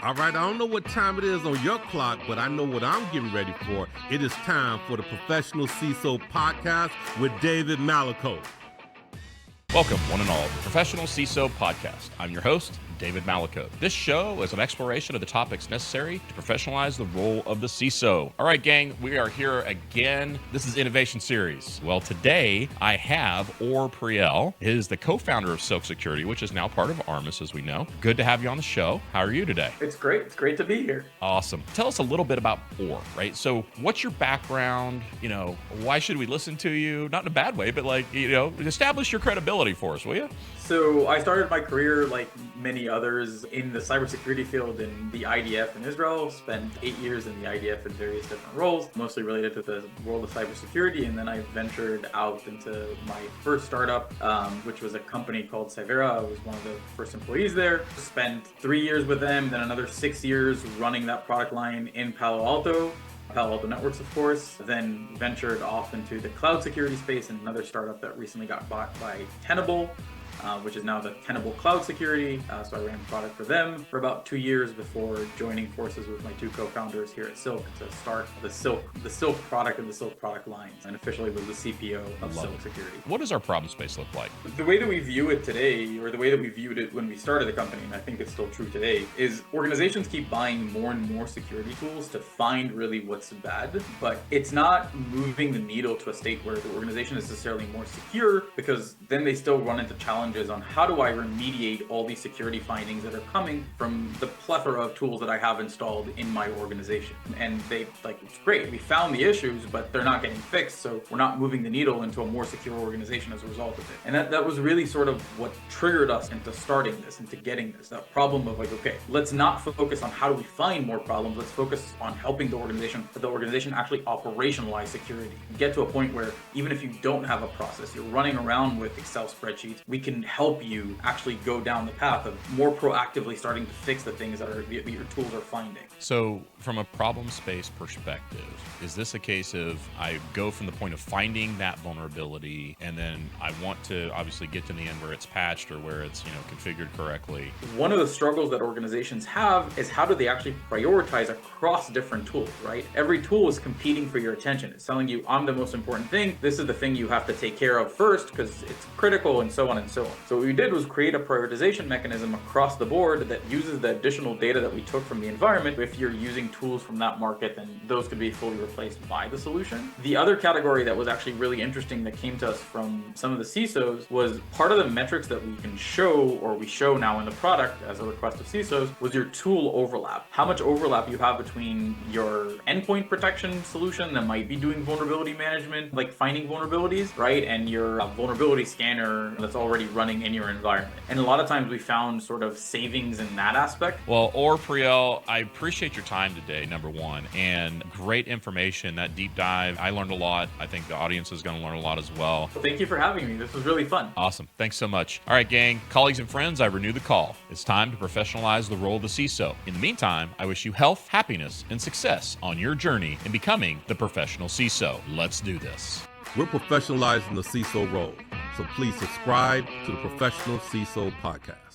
All right, I don't know what time it is on your clock, but I know what I'm getting ready for. It is time for the Professional CISO Podcast with David Malaco. Welcome, one and all, to the Professional CISO Podcast. I'm your host, David Malaco. This show is an exploration of the topics necessary to professionalize the role of the CISO. All right, gang, we are here again. This is Innovation Series. Well, today I have Or Priel. He is the co-founder of Silk Security, which is now part of Armis, as we know. Good to have you on the show. How are you today? It's great. It's great to be here. Awesome. Tell us a little bit about Or, right? So what's your background? Why should we listen to you? Not in a bad way, but establish your credibility for us, will you? So I started my career, like many others, in the cybersecurity field in the IDF in Israel. Spent 8 years in the IDF in various different roles, mostly related to the world of cybersecurity. And then I ventured out into my first startup, which was a company called Cyvera. I was one of the first employees there. Spent 3 years with them, then another 6 years running that product line in Palo Alto Networks, of course, then ventured off into the cloud security space in another startup that recently got bought by Tenable, which is now the Tenable Cloud Security. So I ran product for them for about 2 years before joining forces with my two co-founders here at Silk to start the Silk product and the Silk product lines, and officially was the CPO of Silk Security. What does our problem space look like? The way that we view it today, or the way that we viewed it when we started the company, and I think it's still true today, is organizations keep buying more and more security tools to find really what's bad, but it's not moving the needle to a state where the organization is necessarily more secure, because then they still run into challenges on how do I remediate all these security findings that are coming from the plethora of tools that I have installed in my organization. And it's great, we found the issues, but they're not getting fixed, so we're not moving the needle into a more secure organization as a result of it. And that was really sort of what triggered us into starting this, into getting this, that problem of okay, let's not focus on how do we find more problems, let's focus on helping the organization actually operationalize security. Get to a point where even if you don't have a process, you're running around with Excel spreadsheets, we can help you actually go down the path of more proactively starting to fix the things that your tools are finding. So from a problem space perspective, is this a case of I go from the point of finding that vulnerability and then I want to obviously get to the end where it's patched or where it's configured correctly? One of the struggles that organizations have is how do they actually prioritize across different tools, right? Every tool is competing for your attention. It's telling you, I'm the most important thing. This is the thing you have to take care of first because it's critical, and so on and so on. So what we did was create a prioritization mechanism across the board that uses the additional data that we took from the environment. If you're using tools from that market, then those could be fully replaced by the solution. The other category that was actually really interesting that came to us from some of the CISOs was part of the metrics that we can show, or we show now in the product as a request of CISOs, was your tool overlap. How much overlap you have between your endpoint protection solution that might be doing vulnerability management, like finding vulnerabilities, right? And your vulnerability scanner that's already running in your environment. And a lot of times we found sort of savings in that aspect. Well, Or Priel, I appreciate your time today, number one, and great information, that deep dive. I learned a lot. I think the audience is going to learn a lot as well. Thank you for having me. This was really fun. Awesome. Thanks so much. All right, gang, colleagues and friends, I renew the call. It's time to professionalize the role of the CISO. In the meantime, I wish you health, happiness, and success on your journey in becoming the professional CISO. Let's do this. We're professionalizing the CISO role, so please subscribe to the Professional CISO Podcast.